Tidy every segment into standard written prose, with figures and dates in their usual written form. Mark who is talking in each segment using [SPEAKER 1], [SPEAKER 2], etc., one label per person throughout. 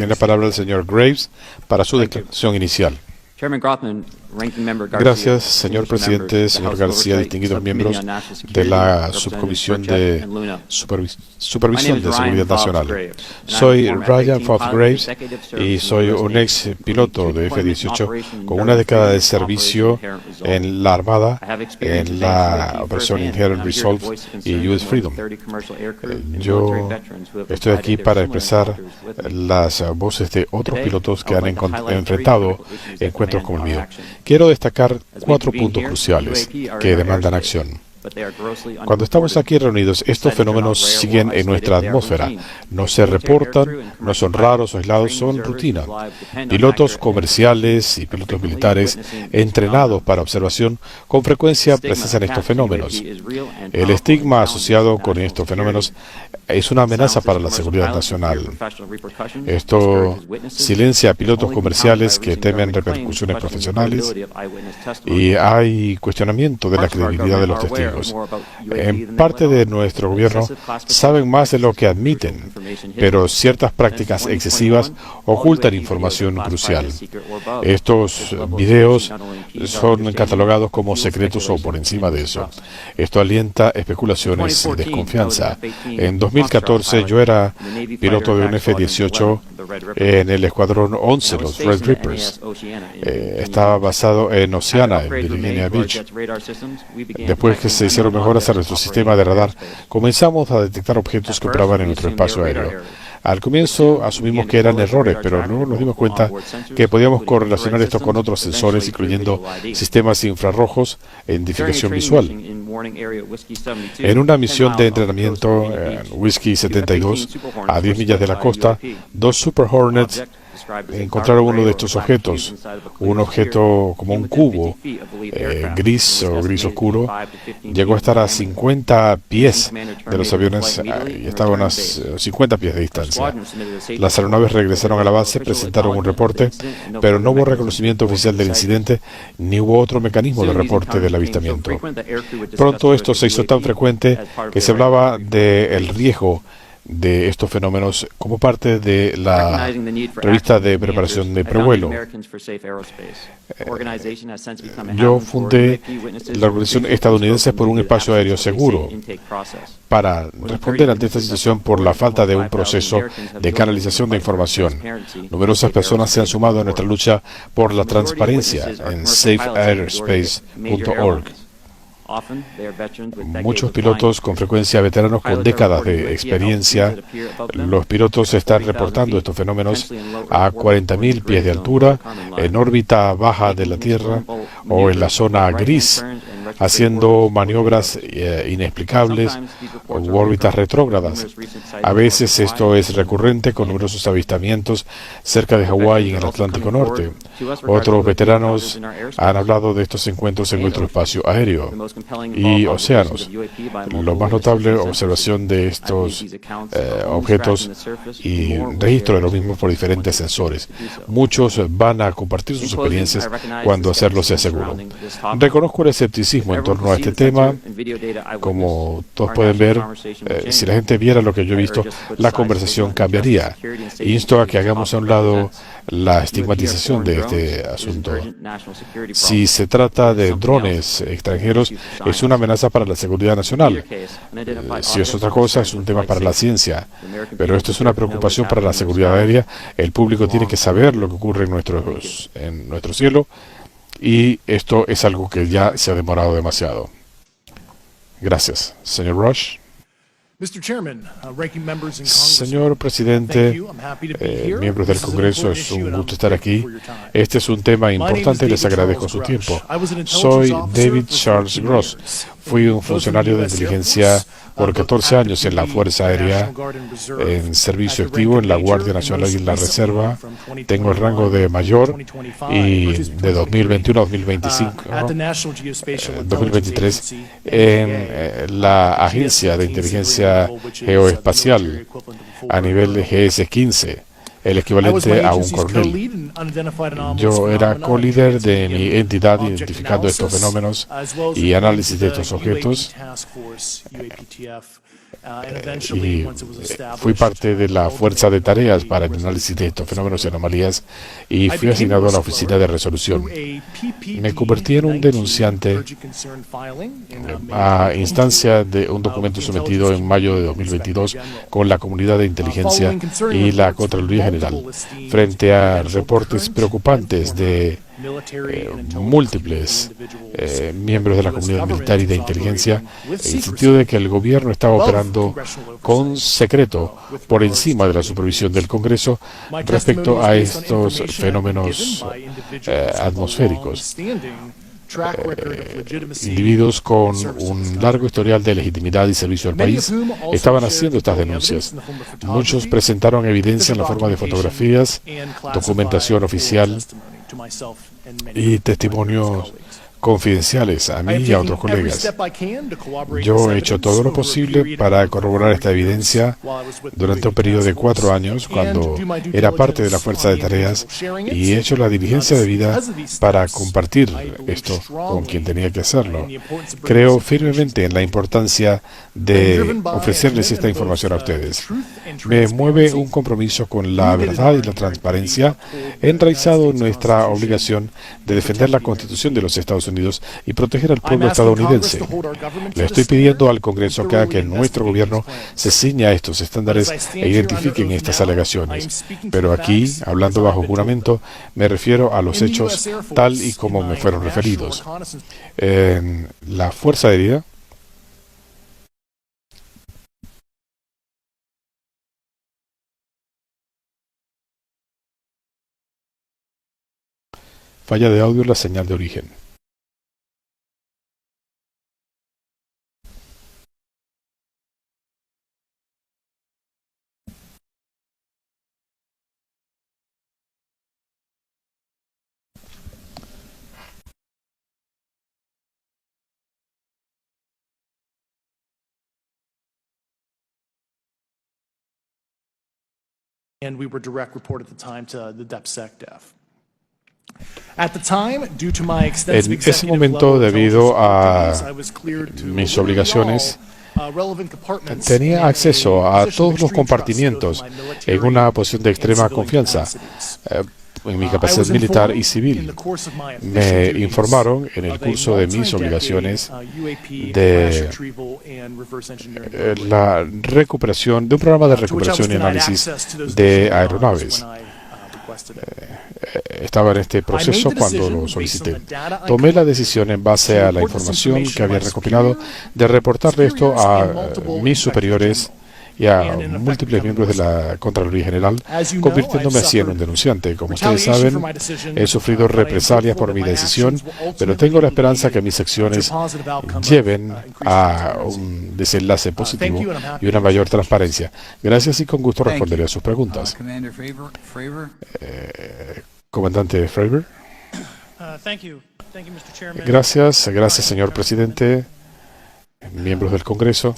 [SPEAKER 1] Tiene la palabra el señor Graves para su declaración inicial. Gracias, señor presidente, señor García, distinguidos miembros de la Subcomisión de Supervisión de Seguridad Nacional. Soy Ryan Fox Graves y soy un ex piloto de F-18 con una década de servicio en la Armada, en la Operación Inherent Resolve y US Freedom. Yo estoy aquí para expresar las voces de otros pilotos que han enfrentado encuentros como el mío. Quiero destacar 4 puntos cruciales que demandan acción. Cuando estamos aquí reunidos, estos fenómenos siguen en nuestra atmósfera. No se reportan, no son raros o aislados, son rutina. Pilotos comerciales y pilotos militares entrenados para observación con frecuencia presencian estos fenómenos. El estigma asociado con estos fenómenos es una amenaza para la seguridad nacional. Esto silencia a pilotos comerciales que temen repercusiones profesionales y hay cuestionamiento de la credibilidad de los testigos. En parte de nuestro gobierno saben más de lo que admiten, pero ciertas prácticas excesivas ocultan información crucial. Estos videos son catalogados como secretos o por encima de eso. Esto alienta especulaciones y desconfianza. En 2014 yo era piloto de un F-18 en el Escuadrón 11, los Red Rippers. Estaba basado en Oceana, en Virginia Beach. Después que se hicieron mejoras a nuestro sistema de radar, comenzamos a detectar objetos que operaban en nuestro espacio aéreo. Al comienzo asumimos que eran errores, pero luego nos dimos cuenta que podíamos correlacionar esto con otros sensores, incluyendo sistemas infrarrojos e identificación visual. En una misión de entrenamiento en Whiskey 72, a 10 millas de la costa, 2 Super Hornets encontraron uno de estos objetos, un objeto como un cubo gris o gris oscuro. Llegó a estar a 50 pies de los aviones y estaba a unas 50 pies de distancia. Las aeronaves regresaron a la base, presentaron un reporte, pero no hubo reconocimiento oficial del incidente ni hubo otro mecanismo de reporte del avistamiento. Pronto esto se hizo tan frecuente que se hablaba del riesgo de estos fenómenos como parte de la revista de preparación de prevuelo. Yo fundé la Organización Estadounidense por un Espacio Aéreo Seguro para responder ante esta situación por la falta de un proceso de canalización de información. Numerosas personas se han sumado a nuestra lucha por la transparencia en safeairspace.org. Muchos pilotos, con frecuencia veteranos con décadas de experiencia, los pilotos están reportando estos fenómenos a 40.000 pies de altura, en órbita baja de la Tierra o en la zona gris, haciendo maniobras inexplicables u órbitas retrógradas. A veces esto es recurrente con numerosos avistamientos cerca de Hawái y en el Atlántico Norte. Otros veteranos han hablado de estos encuentros en nuestro espacio aéreo y océanos. La más notable observación de estos objetos y registro de los mismos por diferentes sensores. Muchos van a compartir sus experiencias cuando hacerlo sea seguro. Reconozco el escepticismo en torno a este tema. Como todos pueden ver, si la gente viera lo que yo he visto, la conversación cambiaría. Insto a que hagamos a un lado la estigmatización de este asunto. Si se trata de drones extranjeros, es una amenaza para la seguridad nacional. Si es otra cosa, es un tema para la ciencia. Pero esto es una preocupación para la seguridad aérea. El público tiene que saber lo que ocurre en nuestro cielo. Y esto es algo que ya se ha demorado demasiado. Gracias. Señor Rush. Señor presidente, miembros del Congreso, es un gusto estar aquí. Este es un tema importante y les agradezco su tiempo. Soy David Charles Gross. Fui un funcionario de inteligencia por 14 años en la Fuerza Aérea, en servicio activo en la Guardia Nacional y en la Reserva. Tengo el rango de mayor y de 2021 a 2023 en la Agencia de Inteligencia Geoespacial a nivel de GS-15, el equivalente a un coronel. Yo era co-líder de mi entidad identificando estos fenómenos y análisis de estos objetos. y fui parte de la fuerza de tareas para el análisis de estos fenómenos y anomalías y fui asignado a la oficina de resolución. Me convertí en un denunciante a instancia de un documento sometido en mayo de 2022 con la comunidad de inteligencia y la Contraloría General frente a reportes preocupantes de múltiples miembros de la comunidad militar y de inteligencia, en el sentido de que el gobierno estaba operando con secreto por encima de la supervisión del Congreso respecto a estos fenómenos atmosféricos. Individuos con un largo historial de legitimidad y servicio al país estaban haciendo estas denuncias. Muchos presentaron evidencia en la forma de fotografías, documentación oficial y testimonios confidenciales a mí y a otros colegas. Yo he hecho todo lo posible para corroborar esta evidencia durante un periodo de 4 años cuando era parte de la fuerza de tareas y he hecho la diligencia debida para compartir esto con quien tenía que hacerlo. Creo firmemente en la importancia de ofrecerles esta información a ustedes. Me mueve un compromiso con la verdad y la transparencia enraizado en nuestra obligación de defender la Constitución de los Estados Unidos y proteger al pueblo estadounidense. Le estoy pidiendo al Congreso que haga que nuestro gobierno se ciña a estos estándares e identifiquen estas alegaciones. Pero aquí, hablando bajo juramento, me refiero a los hechos tal y como me fueron referidos. En la Fuerza Aérea, falla de audio en la señal de origen.
[SPEAKER 2] And we were direct report at the time to the DepSecDef.
[SPEAKER 1] En ese momento, debido a mis obligaciones, tenía acceso a todos los compartimientos en una posición de extrema confianza en mi capacidad militar y civil. Me informaron en el curso de mis obligaciones de la recuperación, de un programa de recuperación y análisis de aeronaves. Estaba en este proceso cuando lo solicité. Tomé la decisión en base a la información que había recopilado de reportarle esto a mis superiores y a múltiples miembros de la Contraloría General, convirtiéndome así en un denunciante. Como ustedes saben, he sufrido represalias por mi decisión, pero tengo la esperanza que mis acciones lleven a un desenlace positivo y una mayor transparencia. Gracias y con gusto responderé a sus preguntas. Comandante Fravor. Gracias, señor presidente. Miembros del Congreso,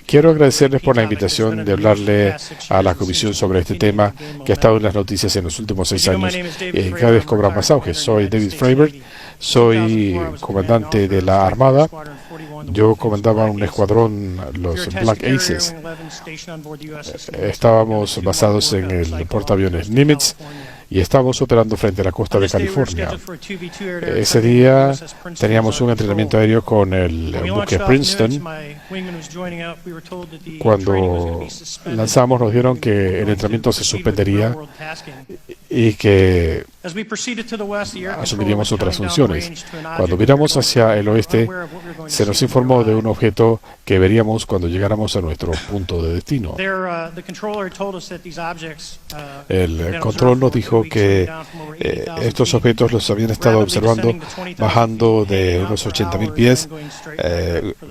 [SPEAKER 1] quiero agradecerles por la invitación de hablarle a la Comisión sobre este tema que ha estado en las noticias en los últimos 6 años y cada vez cobra más auge. Soy David Fravor, soy comandante de la Armada. Yo comandaba un escuadrón, los Black Aces. Estábamos basados en el portaaviones Nimitz y estábamos operando frente a la costa de California. Ese día teníamos un entrenamiento aéreo con el buque Princeton. Cuando lanzamos nos dijeron que el entrenamiento se suspendería y que asumiríamos otras funciones. Cuando miramos hacia el oeste, se nos informó de un objeto que veríamos cuando llegáramos a nuestro punto de destino. El control nos dijo que estos objetos los habían estado observando bajando de unos 80.000 pies,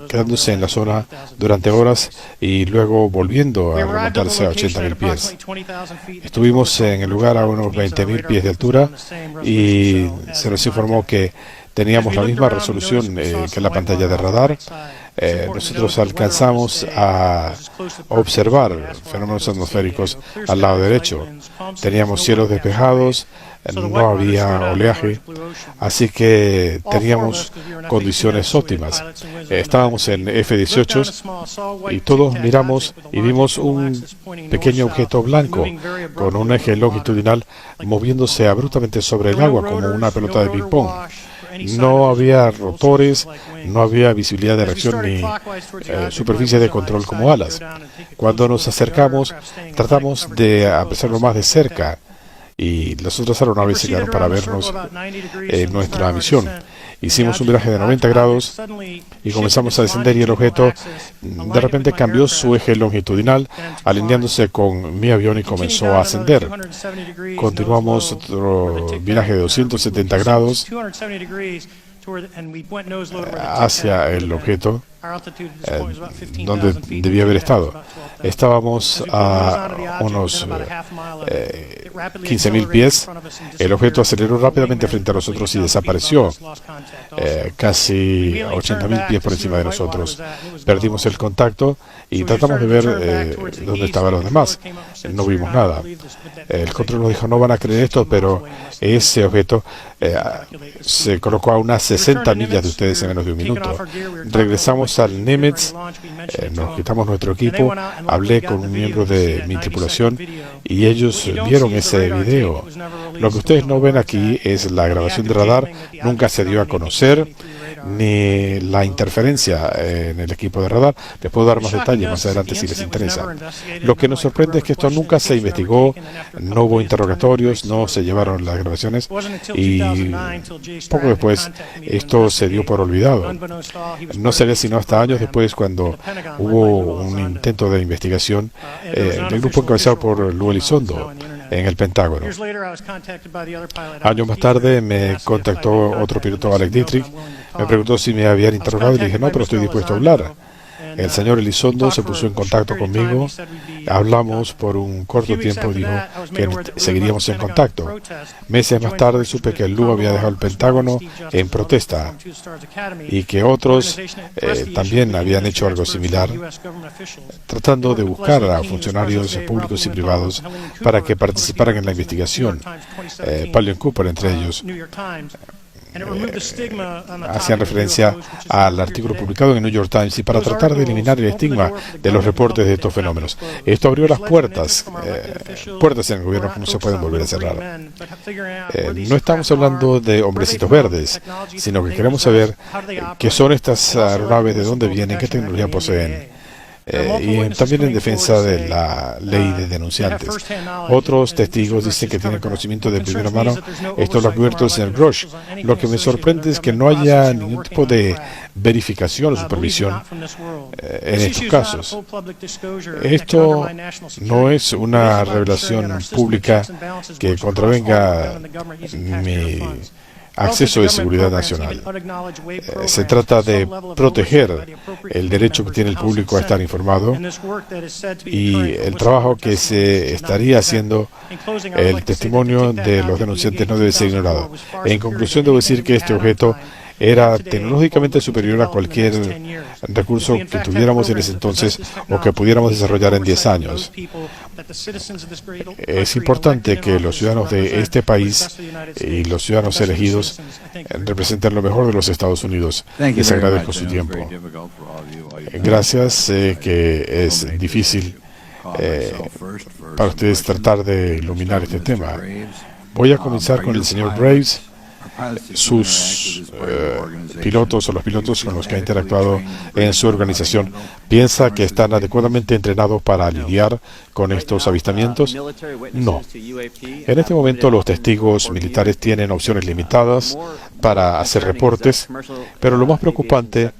[SPEAKER 1] quedándose en la zona durante horas y luego volviendo a remontarse a 80.000 pies. Estuvimos en el lugar a unos 20.000 pies de altura y se nos informó que teníamos la misma resolución que la pantalla de radar. Nosotros alcanzamos a observar fenómenos atmosféricos al lado derecho. Teníamos cielos despejados, no había oleaje, así que teníamos condiciones óptimas. Estábamos en F-18 y todos miramos y vimos un pequeño objeto blanco con un eje longitudinal moviéndose abruptamente sobre el agua como una pelota de ping-pong. No había rotores, no había visibilidad de reacción ni superficie de control como alas. Cuando nos acercamos, tratamos de apreciarlo más de cerca y las otras aeronaves se quedaron para vernos en nuestra misión. Hicimos un viraje de 90 grados y comenzamos a descender y el objeto de repente cambió su eje longitudinal, alineándose con mi avión y comenzó a ascender. Continuamos otro viraje de 270 grados hacia el objeto donde debía haber estado. Estábamos a unos 15.000 pies. El objeto aceleró rápidamente frente a nosotros y desapareció casi 80.000 pies por encima de nosotros. Perdimos el contacto y tratamos de ver dónde estaban los demás. No vimos nada. El control nos dijo, no van a creer esto, pero ese objeto se colocó a unas 60 millas de ustedes en menos de un minuto. Regresamos al Nimitz, nos quitamos nuestro equipo, hablé con un miembro de mi tripulación y ellos vieron ese video. Lo que ustedes no ven aquí es la grabación de radar, nunca se dio a conocer, ni la interferencia en el equipo de radar. Les puedo dar más detalles más adelante si les interesa. Lo que nos sorprende es que esto nunca se investigó, no hubo interrogatorios, no se llevaron las grabaciones y poco después esto se dio por olvidado. No se ve sino hasta años después cuando hubo un intento de investigación del grupo encabezado por Lou Elizondo en el Pentágono. Años más tarde me contactó otro piloto, Alec Dietrich, me preguntó si me habían interrogado y le dije no, pero estoy dispuesto a hablar. El señor Elizondo se puso en contacto conmigo, hablamos por un corto tiempo y dijo que seguiríamos en contacto. Meses más tarde supe que Lou había dejado el Pentágono en protesta y que otros también habían hecho algo similar, tratando de buscar a funcionarios públicos y privados para que participaran en la investigación. Pauline Cooper entre ellos. Hacían referencia al artículo publicado en el New York Times y para tratar de eliminar el estigma de los reportes de estos fenómenos. Esto abrió las puertas en el gobierno que no se pueden volver a cerrar. No estamos hablando de hombrecitos verdes, sino que queremos saber qué son estas aeronaves, de dónde vienen, qué tecnología poseen. Y también en defensa de la ley de denunciantes. Otros testigos dicen que tienen conocimiento de primera mano. Esto lo advierto el señor Rush. Lo que me sorprende es que no haya ningún tipo de verificación o supervisión en estos casos. Esto no es una revelación pública que contravenga mi acceso de seguridad nacional. Se trata de proteger el derecho que tiene el público a estar informado y el trabajo que se estaría haciendo. El testimonio de los denunciantes no debe ser ignorado. En conclusión, debo decir que este objeto era tecnológicamente superior a cualquier recurso que tuviéramos en ese entonces o que pudiéramos desarrollar en 10 años. Es importante que los ciudadanos de este país y los ciudadanos elegidos representen lo mejor de los Estados Unidos. Les agradezco su tiempo. Gracias. Sé que es difícil para ustedes tratar de iluminar este tema. Voy a comenzar con el señor Graves. Sus pilotos o los pilotos con los que ha interactuado en su organización, ¿piensa que están adecuadamente entrenados para lidiar con estos avistamientos? No. En este momento los testigos militares tienen opciones limitadas para hacer reportes, pero lo más preocupante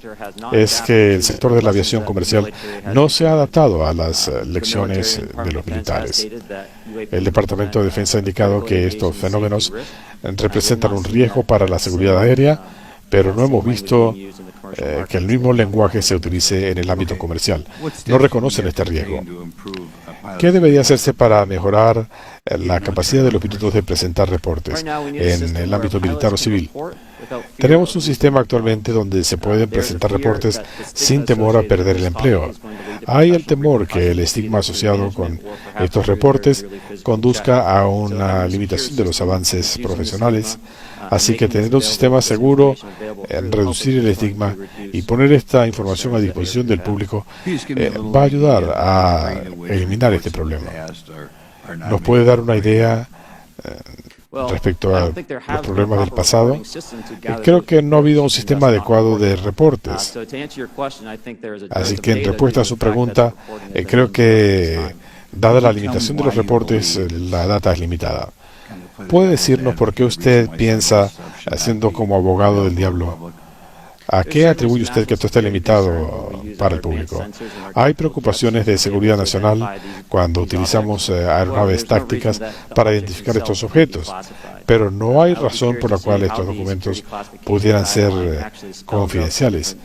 [SPEAKER 1] es que el sector de la aviación comercial no se ha adaptado a las lecciones de los militares. El Departamento de Defensa ha indicado que estos fenómenos representan un riesgo para la seguridad aérea, pero no hemos visto que el mismo lenguaje se utilice en el ámbito comercial. No reconocen este riesgo. ¿Qué debería hacerse para mejorar la capacidad de los pilotos de presentar reportes en el ámbito militar o civil. Tenemos un sistema actualmente donde se pueden presentar reportes sin temor a perder el empleo. Hay el temor que el estigma asociado con estos reportes conduzca a una limitación de los avances profesionales. Así que tener un sistema seguro, reducir el estigma y poner esta información a disposición del público va a ayudar a eliminar este problema. ¿Nos puede dar una idea respecto a los problemas del pasado? Creo que no ha habido un sistema adecuado de reportes. Así que en respuesta a su pregunta, creo que, dada la limitación de los reportes, la data es limitada. ¿Puede decirnos por qué usted piensa, siendo como abogado del diablo, a qué atribuye usted que esto esté limitado para el público? Hay preocupaciones de seguridad nacional cuando utilizamos aeronaves tácticas para identificar estos objetos, pero no hay razón por la cual estos documentos pudieran ser confidenciales.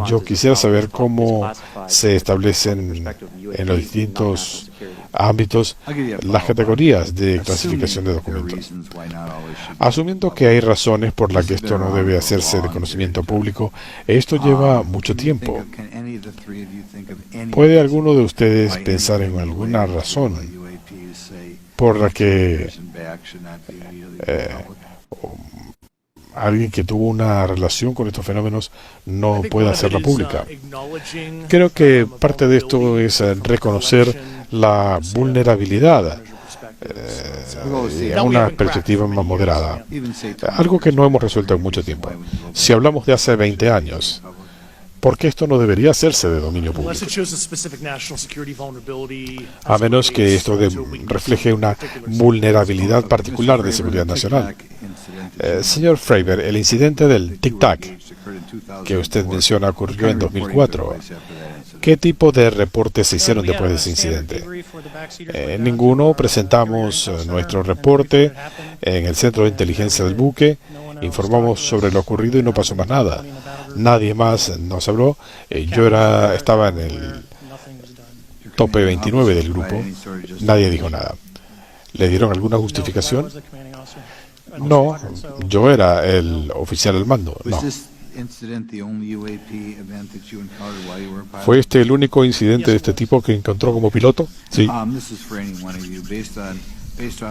[SPEAKER 1] Yo quisiera saber cómo se establecen en los distintos ámbitos las categorías de clasificación de documentos. Asumiendo que hay razones por las que esto no debe hacerse de conocimiento público, esto lleva mucho tiempo. ¿Puede alguno de ustedes pensar en alguna razón por la que alguien que tuvo una relación con estos fenómenos no pueda hacerla pública? Creo que parte de esto es reconocer la vulnerabilidad a una perspectiva más moderada, algo que no hemos resuelto en mucho tiempo. Si hablamos de hace 20 años, ¿por qué esto no debería hacerse de dominio público? A menos que esto refleje una vulnerabilidad particular de seguridad nacional. Señor Fravor, el incidente del Tic-Tac que usted menciona ocurrió en 2004. ¿Qué tipo de reportes se hicieron después de ese incidente? Ninguno. Presentamos nuestro reporte en el centro de inteligencia del buque, informamos sobre lo ocurrido y no pasó más nada. Nadie más nos habló. Yo estaba en el tope 29 del grupo. Nadie dijo nada. ¿Le dieron alguna justificación? No, yo era el oficial al mando. No. ¿Fue este el único incidente de este tipo que encontró como piloto? Sí.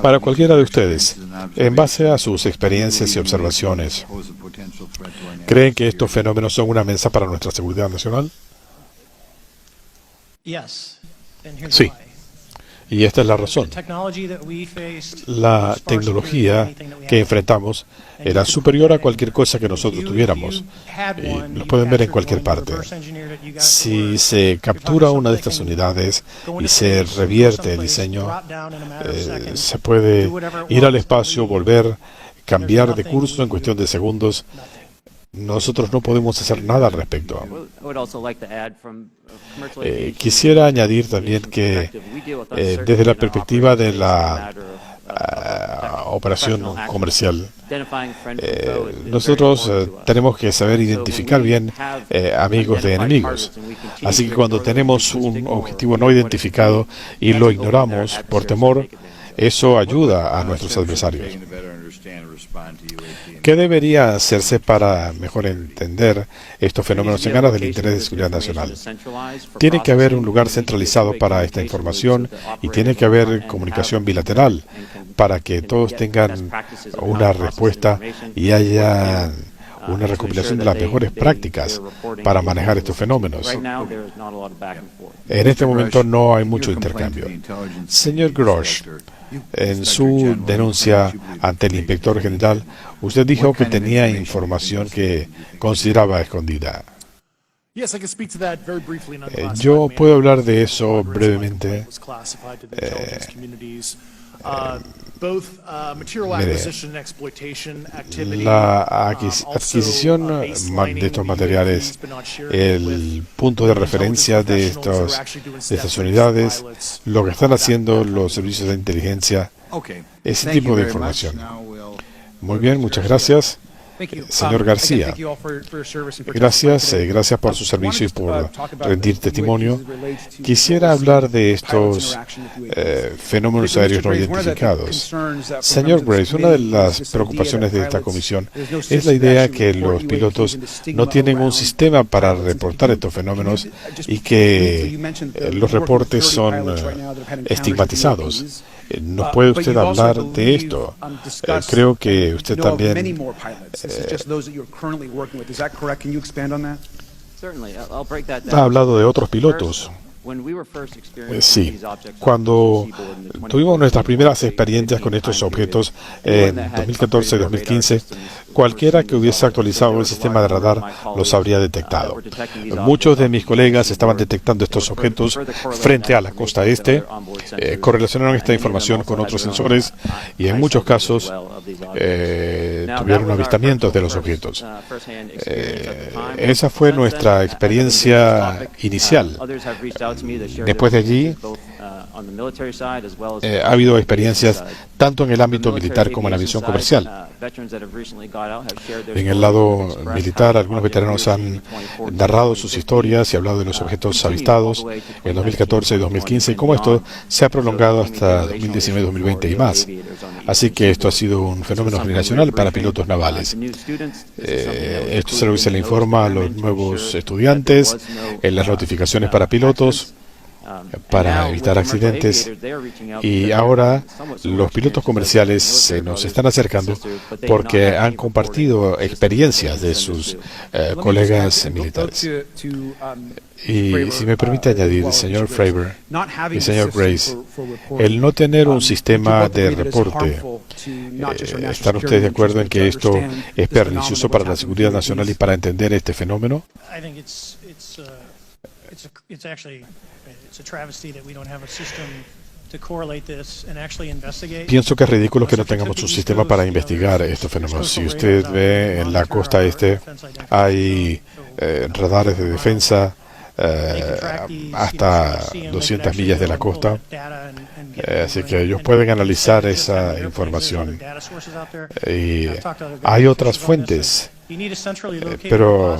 [SPEAKER 1] Para cualquiera de ustedes, en base a sus experiencias y observaciones, ¿creen que estos fenómenos son una amenaza para nuestra seguridad nacional? Sí. Y esta es la razón. La tecnología que enfrentamos era superior a cualquier cosa que nosotros tuviéramos. Y lo pueden ver en cualquier parte. Si se captura una de estas unidades y se revierte el diseño, se puede ir al espacio, volver, cambiar de curso en cuestión de segundos. Nosotros no podemos hacer nada al respecto. Quisiera añadir también que desde la perspectiva de la operación comercial, nosotros tenemos que saber identificar bien amigos de enemigos. Así que cuando tenemos un objetivo no identificado y lo ignoramos por temor, eso ayuda a nuestros adversarios. ¿Qué debería hacerse para mejor entender estos fenómenos en aras del interés de seguridad nacional? Tiene que haber un lugar centralizado para esta información y tiene que haber comunicación bilateral para que todos tengan una respuesta y haya una recopilación de las mejores prácticas para manejar estos fenómenos. En este momento no hay mucho intercambio. Señor Grosh, en su denuncia ante el inspector general, usted dijo que tenía información que consideraba escondida. Yo puedo hablar de eso brevemente. La adquisición de estos materiales, el punto de referencia de estas unidades, lo que están haciendo los servicios de inteligencia, ese tipo de información. Muy bien, muchas gracias. Señor García, gracias por su servicio y por rendir testimonio. Quisiera hablar de estos fenómenos aéreos no identificados. Señor Graves, una de las preocupaciones de esta comisión es la idea que los pilotos no tienen un sistema para reportar estos fenómenos y que los reportes son estigmatizados. ¿Nos puede usted hablar de esto? Creo que usted también ha hablado de otros pilotos. Sí, cuando tuvimos nuestras primeras experiencias con estos objetos en 2014 y 2015, cualquiera que hubiese actualizado el sistema de radar los habría detectado. Muchos de mis colegas estaban detectando estos objetos frente a la costa este, correlacionaron esta información con otros sensores y en muchos casos tuvieron avistamientos de los objetos. Esa fue nuestra experiencia inicial. Después de allí, ha habido experiencias tanto en el ámbito militar como en la visión comercial. En el lado militar, algunos veteranos han narrado sus historias y hablado de los objetos avistados en 2014 y 2015 y cómo esto se ha prolongado hasta 2019, 2020 y más. Así que esto ha sido un fenómeno generacional para pilotos navales. Esto es algo que se le informa a los nuevos estudiantes en las notificaciones para pilotos, para evitar accidentes, y ahora los pilotos comerciales se nos están acercando porque han compartido experiencias de sus colegas militares. Y si me permite añadir, señor Fravor y señor Grace, el no tener un sistema de reporte, ¿están ustedes de acuerdo en que esto es pernicioso para la seguridad nacional y para entender este fenómeno? Pienso que es ridículo que no tengamos un sistema para investigar estos fenómenos. Si usted ve en la costa este, hay radares de defensa hasta 200 millas de la costa, así que ellos pueden analizar esa información. Y hay otras fuentes, pero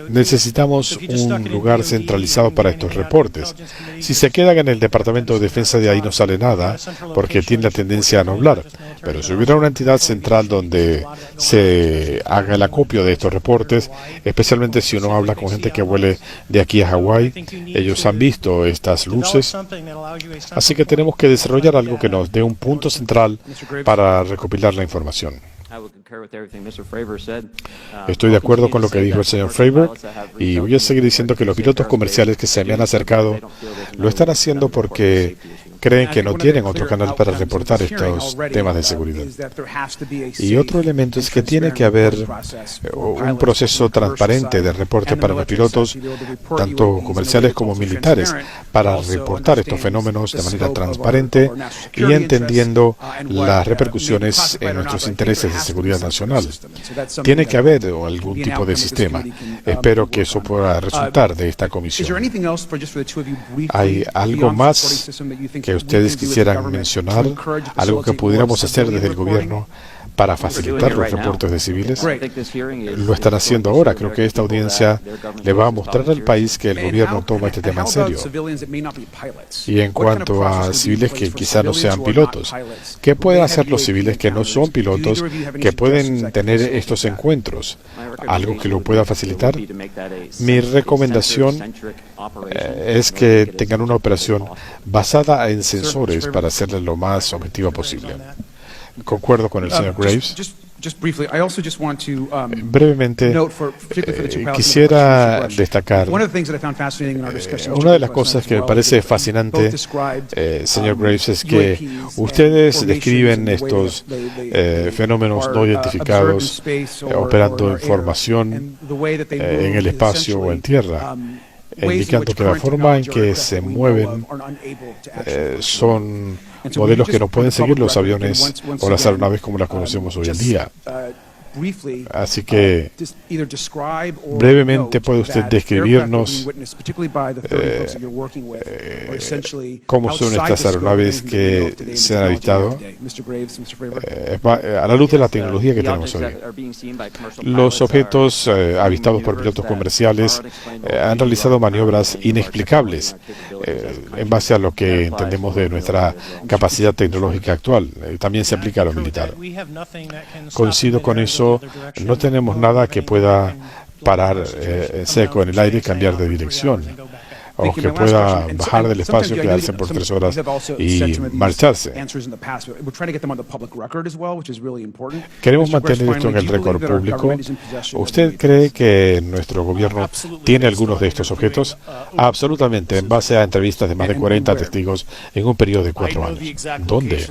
[SPEAKER 1] necesitamos un lugar centralizado para estos reportes. Si se quedan en el Departamento de Defensa, de ahí no sale nada, porque tiene la tendencia a no hablar. Pero si hubiera una entidad central donde se haga el acopio de estos reportes, especialmente si uno habla con gente que vuele de aquí a Hawái, ellos han visto estas luces. Así que tenemos que desarrollar algo que nos dé un punto central para recopilar la información. Estoy de acuerdo con lo que dijo el señor Fravor y voy a seguir diciendo que los pilotos comerciales que se me han acercado lo están haciendo porque creen que no tienen otro canal para reportar estos temas de seguridad. Y otro elemento es que tiene que haber un proceso transparente de reporte para los pilotos, tanto comerciales como militares, para reportar estos fenómenos de manera transparente y entendiendo las repercusiones en nuestros intereses de seguridad nacional. Tiene que haber algún tipo de sistema. Espero que eso pueda resultar de esta comisión. ¿Hay algo más que ustedes quisieran mencionar? ¿Algo que pudiéramos hacer desde el gobierno para facilitar los reportes de civiles? Lo están haciendo ahora. Creo que esta audiencia le va a mostrar al país que el gobierno toma este tema en serio. Y en cuanto a civiles que quizá no sean pilotos, ¿qué pueden hacer los civiles que no son pilotos, que pueden tener estos encuentros? ¿Algo que lo pueda facilitar? Mi recomendación es que tengan una operación basada en sensores para hacerla lo más objetiva posible. Concuerdo con el señor Graves. Brevemente, quisiera destacar una de las cosas que me parece fascinante, señor Graves, es que ustedes describen estos fenómenos no identificados operando en formación en el espacio o en tierra, indicando que la forma en que se mueven son modelos que no pueden seguir los aviones o las aeronaves como las conocemos hoy en día. Así que brevemente puede usted describirnos cómo son estas aeronaves que se han avistado a la luz de la tecnología que tenemos hoy. Los objetos avistados por pilotos comerciales han realizado maniobras inexplicables en base a lo que entendemos de nuestra capacidad tecnológica actual. También se aplica a lo militar. Coincido con eso, no tenemos nada que pueda parar en seco en el aire y cambiar de dirección, o que pueda bajar del espacio, quedarse por 3 horas y marcharse. Queremos mantener esto en el récord público. ¿Usted cree que nuestro gobierno tiene algunos de estos objetos? Absolutamente, en base a entrevistas de más de 40 testigos en un periodo de 4 años. ¿Dónde?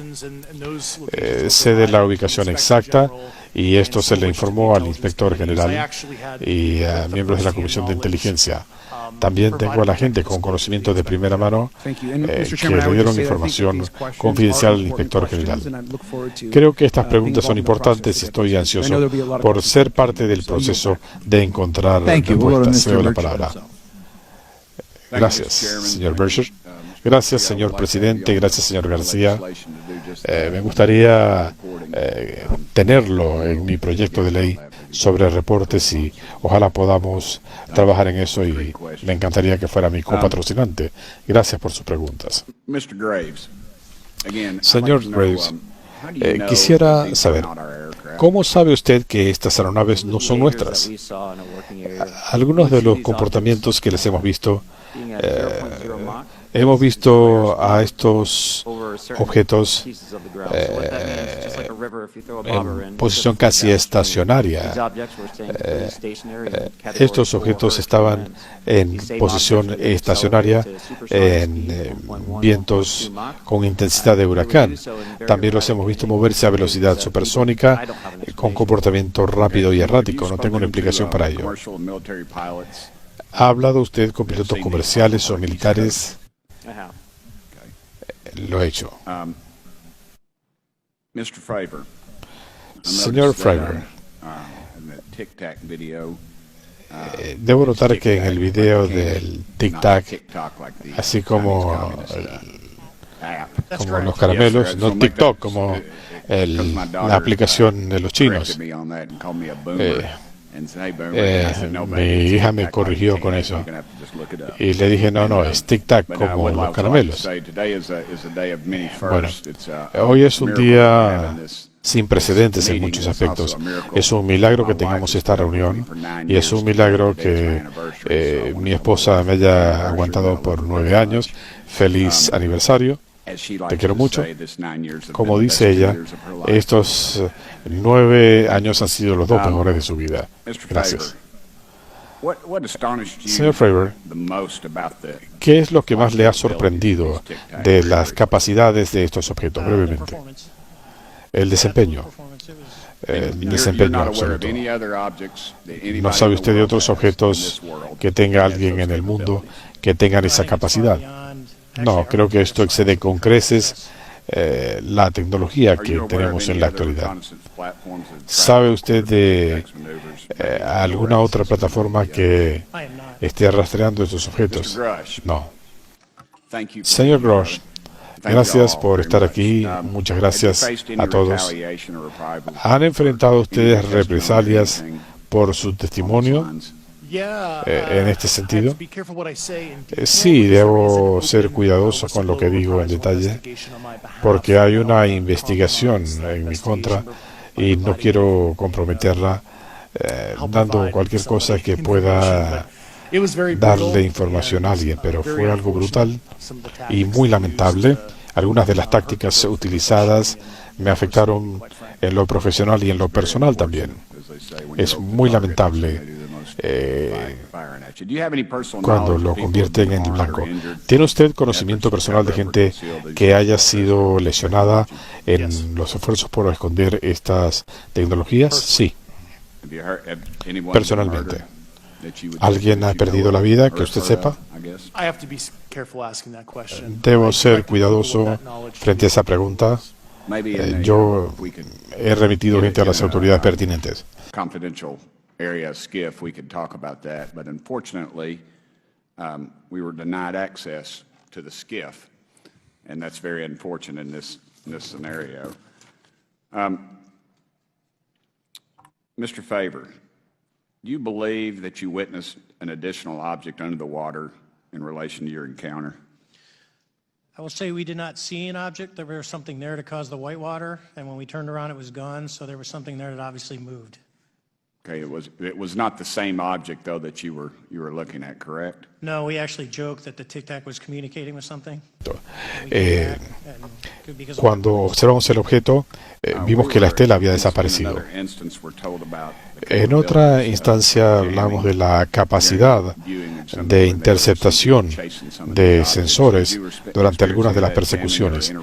[SPEAKER 1] Sé de la ubicación exacta, y esto se le informó al inspector general y a miembros de la Comisión de Inteligencia. También tengo a la gente con conocimiento de primera mano que le dieron información confidencial al inspector general. Creo que estas preguntas son importantes y estoy ansioso por ser parte del proceso de encontrar respuestas. Cedo la palabra. Gracias, señor Berger. Gracias, señor presidente. Gracias, señor García. Me gustaría tenerlo en mi proyecto de ley sobre reportes y ojalá podamos trabajar en eso, y me encantaría que fuera mi copatrocinante. Gracias por sus preguntas. Señor Graves, quisiera saber, ¿cómo sabe usted que estas aeronaves no son nuestras? Algunos de los comportamientos que les hemos visto a estos objetos en posición casi estacionaria. Estos objetos estaban en posición estacionaria en vientos con intensidad de huracán. También los hemos visto moverse a velocidad supersónica con comportamiento rápido y errático. No tengo una explicación para ello. ¿Ha hablado usted con pilotos comerciales o militares? Lo he hecho. Señor Fravor, debo notar que en el video del Tic Tac, así como los caramelos, no TikTok, como la aplicación de los chinos, mi hija me corrigió con eso y le dije no, es tic-tac como los caramelos. Bueno, hoy es un día sin precedentes en muchos aspectos. Es un milagro que tengamos esta reunión, y es un milagro que mi esposa me haya aguantado por 9 años. Feliz aniversario. Te quiero mucho. Como dice ella, estos 9 años han sido los 2 mejores de su vida. Gracias. Señor Fravor, ¿qué es lo que más le ha sorprendido de las capacidades de estos objetos? Brevemente. El desempeño. El desempeño absoluto. ¿No sabe usted de otros objetos que tenga alguien en el mundo que tengan esa capacidad? No, creo que esto excede con creces la tecnología que tenemos en la actualidad. ¿Sabe usted de alguna otra plataforma que esté rastreando estos objetos? No. Señor Grosh, gracias por estar aquí. Muchas gracias a todos. ¿Han enfrentado ustedes represalias por su testimonio en este sentido? Sí, debo ser cuidadoso con lo que digo en detalle, porque hay una investigación en mi contra y no quiero comprometerla dando cualquier cosa que pueda darle información a alguien, pero fue algo brutal y muy lamentable. Algunas de las tácticas utilizadas me afectaron en lo profesional y en lo personal también. Es muy lamentable cuando lo convierten en blanco. ¿Tiene usted conocimiento personal de gente que haya sido lesionada en los esfuerzos por esconder estas tecnologías? Sí. Personalmente. ¿Alguien ha perdido la vida que usted sepa? Debo ser cuidadoso frente a esa pregunta. Yo he remitido gente a las autoridades pertinentes.
[SPEAKER 3] Confidential area SCIF, we could talk about that, but unfortunately, we were denied access to the SCIF, and that's very unfortunate in this scenario. Mr. Favor, do you believe that you witnessed an additional object under the water in relation to your encounter?
[SPEAKER 4] I will say we did not see an object. There was something there to cause the whitewater, and when we turned around, it was gone. So there was something there that obviously moved.
[SPEAKER 3] Okay, it was not the same object though that you were looking at, correct?
[SPEAKER 4] No, we actually joked that the Tic Tac was communicating with something.
[SPEAKER 1] Cuando observamos el objeto, vimos que la estela había desaparecido. En otra instancia hablamos de la capacidad de interceptación de sensores durante algunas de las persecuciones.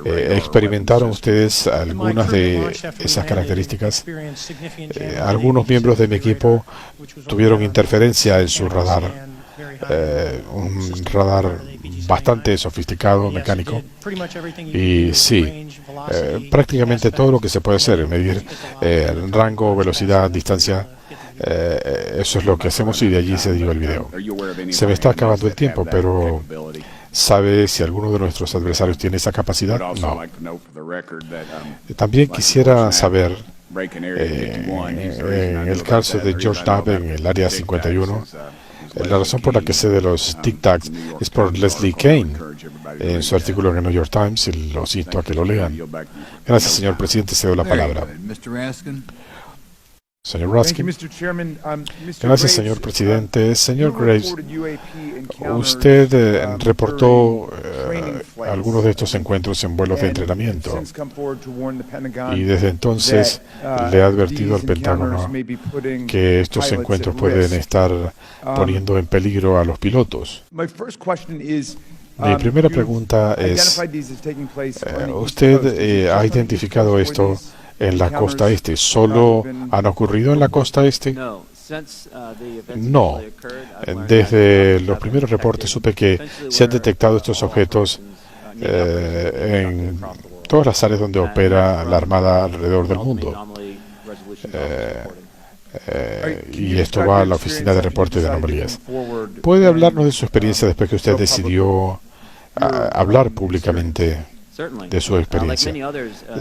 [SPEAKER 1] ¿Experimentaron ustedes algunas de esas características? Algunos miembros de mi equipo tuvieron interferencia en su radar, un radar bastante sofisticado, mecánico, y sí, prácticamente todo lo que se puede hacer, medir rango, velocidad, distancia, eso es lo que hacemos y de allí se dio el video. Se me está acabando el tiempo, pero ¿sabe si alguno de nuestros adversarios tiene esa capacidad? No. También quisiera saber, en el caso de George Knapp en el área 51, la razón por la que sé de los Tic Tacs es por Leslie Kean en su artículo en el New York Times, y los insto a que lo lean. Gracias, señor presidente. Cedo la palabra. Señor Raskin. Gracias, señor presidente. Señor Graves, usted reportó algunos de estos encuentros en vuelos de entrenamiento y desde entonces le ha advertido al Pentágono que estos encuentros pueden estar poniendo en peligro a los pilotos. Mi primera pregunta es, ¿usted ha identificado esto en la costa este? ¿Solo han ocurrido en la costa este? No. Desde los primeros reportes supe que se han detectado estos objetos en todas las áreas donde opera la Armada alrededor del mundo. Y esto va a la Oficina de Reporte de Anomalías. ¿Puede hablarnos de su experiencia después que usted decidió hablar públicamente de su experiencia?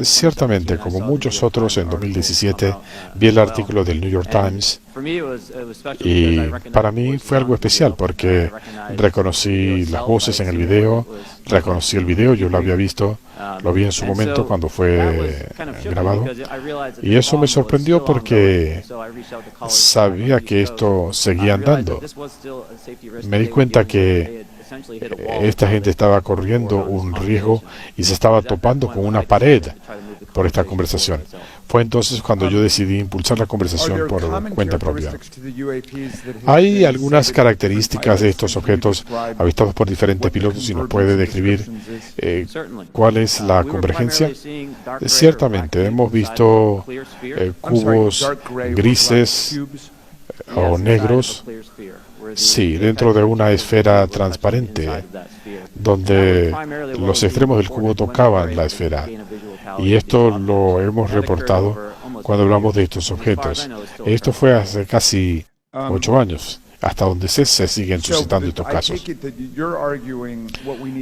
[SPEAKER 1] Ciertamente, como muchos otros, en 2017 vi el artículo del New York Times y para mí fue algo especial porque reconocí las voces en el video, reconocí el video, yo lo había visto, lo vi en su momento cuando fue grabado, y eso me sorprendió porque sabía que esto seguía andando. Me di cuenta que esta gente estaba corriendo un riesgo y se estaba topando con una pared por esta conversación. Fue entonces cuando yo decidí impulsar la conversación por cuenta propia. ¿Hay algunas características de estos objetos avistados por diferentes pilotos y nos puede describir cuál es la convergencia? Ciertamente, hemos visto cubos grises o negros, sí, dentro de una esfera transparente, donde los extremos del cubo tocaban la esfera. Y esto lo hemos reportado cuando hablamos de estos objetos. Esto fue hace casi 8 años. Hasta donde se siguen suscitando estos casos.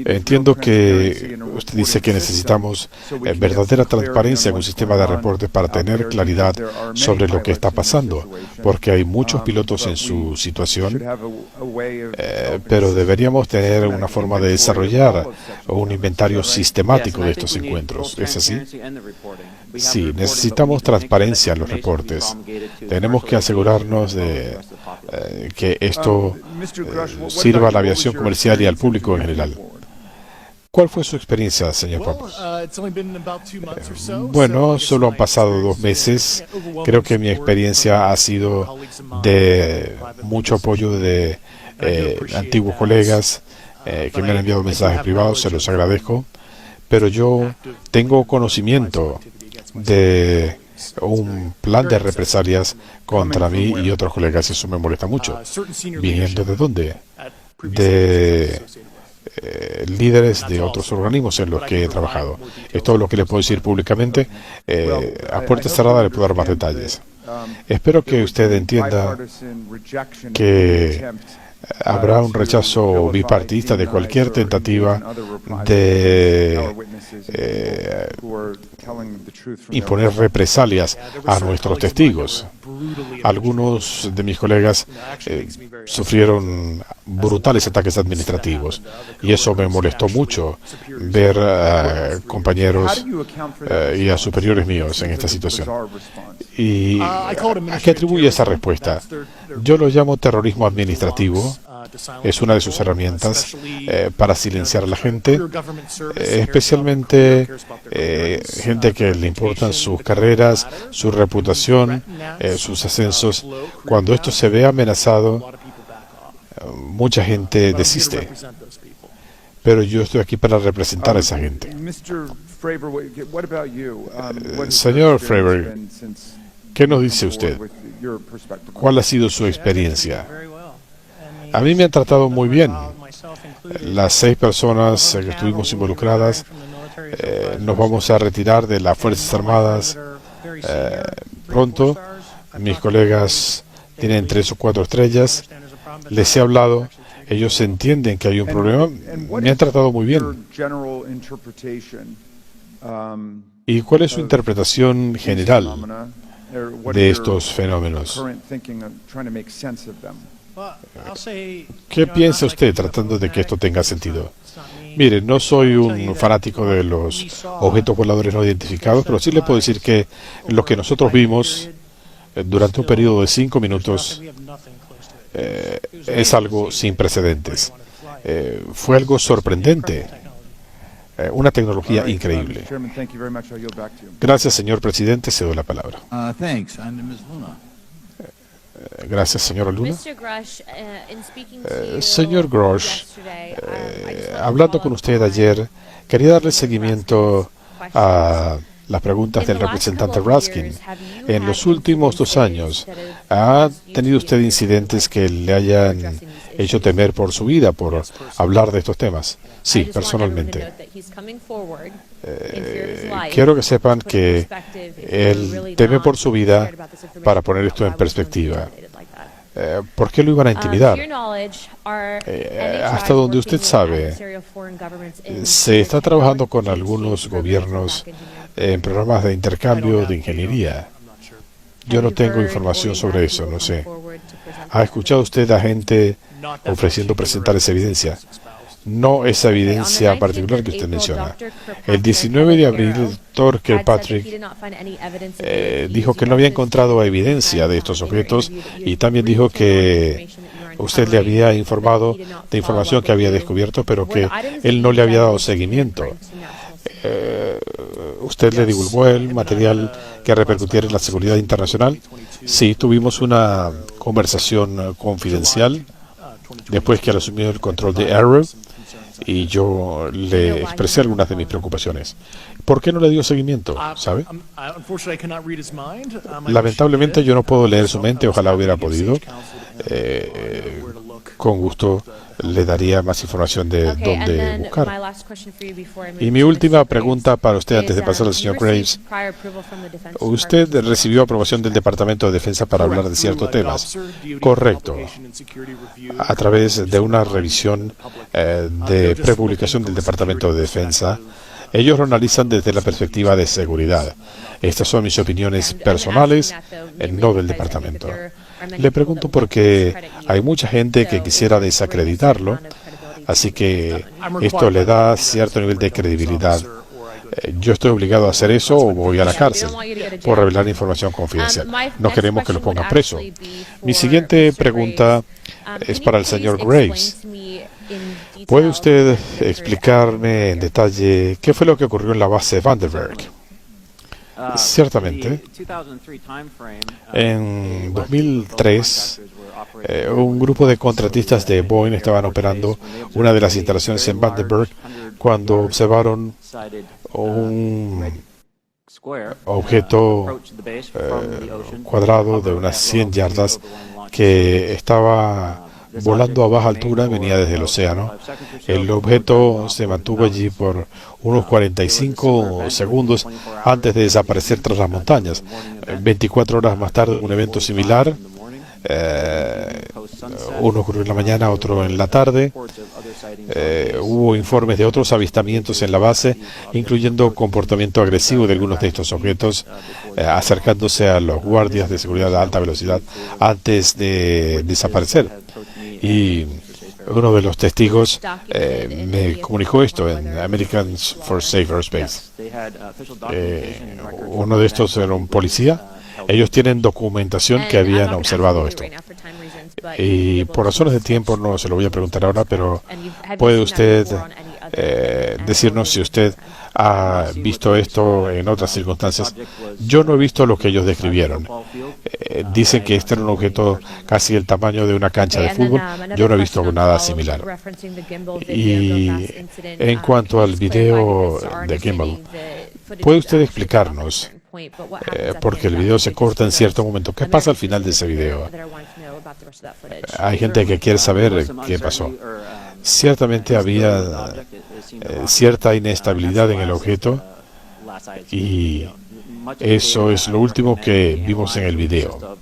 [SPEAKER 1] Entiendo que usted dice que necesitamos verdadera transparencia en un sistema de reportes para tener claridad sobre lo que está pasando, porque hay muchos pilotos en su situación, pero deberíamos tener una forma de desarrollar un inventario sistemático de estos encuentros. ¿Es así? Sí, necesitamos transparencia en los reportes. Tenemos que asegurarnos de que esto sirva a la aviación comercial y al público en general. ¿Cuál fue su experiencia, señor Papos? Bueno, solo han pasado 2 meses. Creo que mi experiencia ha sido de mucho apoyo de antiguos colegas que me han enviado mensajes privados, se los agradezco. Pero yo tengo conocimiento de un plan de represalias contra mí y otros colegas, y eso me molesta mucho. ¿Viniendo de dónde? De líderes de otros organismos en los que he trabajado. Es todo lo que les puedo decir públicamente. A puerta cerrada le puedo dar más detalles. Espero que usted entienda que habrá un rechazo bipartidista de cualquier tentativa de imponer represalias a nuestros testigos. Algunos de mis colegas sufrieron brutales ataques administrativos y eso me molestó mucho ver a compañeros y a superiores míos en esta situación. ¿Y a qué atribuye esa respuesta? Yo lo llamo terrorismo administrativo. Es una de sus herramientas para silenciar a la gente, especialmente gente que le importan sus carreras, su reputación, sus ascensos. Cuando esto se ve amenazado, mucha gente desiste. Pero yo estoy aquí para representar a esa gente. Señor Fravor, ¿qué nos dice usted? ¿Cuál ha sido su experiencia? A mí me han tratado muy bien. Las 6 personas que estuvimos involucradas nos vamos a retirar de las Fuerzas Armadas pronto. Mis colegas tienen 3 o 4 estrellas. Les he hablado. Ellos entienden que hay un problema. Me han tratado muy bien. ¿Y cuál es su interpretación general de estos fenómenos? ¿Qué piensa usted tratando de que esto tenga sentido? Mire, no soy un fanático de los objetos voladores no identificados, pero sí le puedo decir que lo que nosotros vimos durante un periodo de 5 minutos es algo sin precedentes. Fue algo sorprendente. Una tecnología increíble. Gracias, señor presidente. Cedo la palabra. Gracias, señora Luna. Señor Grosh, hablando con usted ayer, quería darle seguimiento a las preguntas del representante Raskin. En los últimos 2 años, ¿ha tenido usted incidentes que le hayan hecho temer por su vida por hablar de estos temas? Sí, personalmente. Quiero que sepan que él teme por su vida para poner esto en perspectiva. ¿Por qué lo iban a intimidar? Hasta donde usted sabe, se está trabajando con algunos gobiernos en programas de intercambio de ingeniería. Yo no tengo información sobre eso, no sé. ¿Ha escuchado usted a gente ofreciendo presentar esa evidencia? No esa evidencia particular que usted menciona. El 19 de abril, el doctor Kirkpatrick dijo que no había encontrado evidencia de estos objetos y también dijo que usted le había informado de información que había descubierto, pero que él no le había dado seguimiento. ¿Usted le divulgó el material que repercutiera en la seguridad internacional? Sí, tuvimos una conversación confidencial después que él asumió el control de Arrow y yo le expresé algunas de mis preocupaciones. ¿Por qué no le dio seguimiento? ¿Sabe? Lamentablemente yo no puedo leer su mente, ojalá hubiera podido. Con gusto le daría más información de dónde buscar. Y mi última pregunta para usted antes de pasar al señor Graves. ¿Usted recibió aprobación del Departamento de Defensa para hablar de ciertos temas? Correcto. A través de una revisión de prepublicación del Departamento de Defensa. Ellos lo analizan desde la perspectiva de seguridad. Estas son mis opiniones personales, no del departamento. Le pregunto porque hay mucha gente que quisiera desacreditarlo, así que esto le da cierto nivel de credibilidad. Yo estoy obligado a hacer eso o voy a la cárcel por revelar información confidencial. No queremos que lo pongan preso. Mi siguiente pregunta es para el señor Graves. ¿Puede usted explicarme en detalle qué fue lo que ocurrió en la base Vandenberg? Ciertamente, en 2003, un grupo de contratistas de Boeing estaban operando una de las instalaciones en Vandenberg cuando observaron un objeto cuadrado de unas 100 yardas que estaba volando a baja altura, venía desde el océano. El objeto se mantuvo allí por unos 45 segundos antes de desaparecer tras las montañas. 24 horas más tarde, un evento similar. Uno ocurrió en la mañana, otro en la tarde. Hubo informes de otros avistamientos en la base, incluyendo comportamiento agresivo de algunos de estos objetos, acercándose a los guardias de seguridad a alta velocidad antes de desaparecer. Y uno de los testigos me comunicó esto en Americans for Safe Airspace. Uno de estos era un policía. Ellos tienen documentación que habían observado esto. Y por razones de tiempo no se lo voy a preguntar ahora, pero ¿puede usted decirnos si usted ha visto esto en otras circunstancias? Yo no he visto lo que ellos describieron. Dicen que este era un objeto casi el tamaño de una cancha de fútbol. Yo no he visto nada similar. Y en cuanto al video de gimbal, ¿puede usted explicarnos? Porque el video se corta en cierto momento. ¿Qué pasa al final de ese video? Hay gente que quiere saber qué pasó. Ciertamente había cierta inestabilidad en el objeto y eso es lo último que vimos en el video.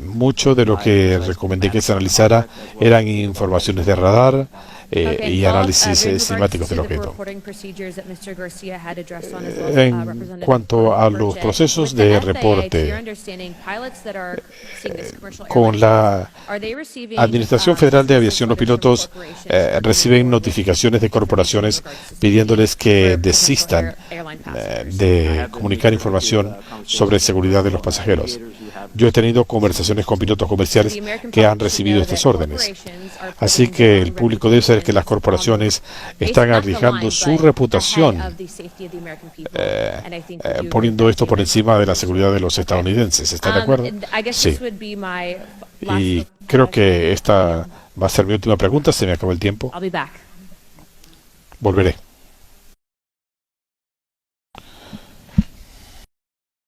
[SPEAKER 1] Mucho de lo que recomendé que se analizara eran informaciones de radar y análisis sistemáticos del objeto. En cuanto a los procesos de reporte, con la Administración Federal de Aviación, los pilotos reciben notificaciones de corporaciones pidiéndoles que desistan de comunicar información sobre seguridad de los pasajeros. Yo he tenido conversaciones con pilotos comerciales que han recibido estas órdenes. Así que el público debe saber que las corporaciones están arriesgando su reputación poniendo esto por encima de la seguridad de los estadounidenses. ¿Está de acuerdo? Sí. Y creo que esta va a ser mi última pregunta. Se me acabó el tiempo. Volveré.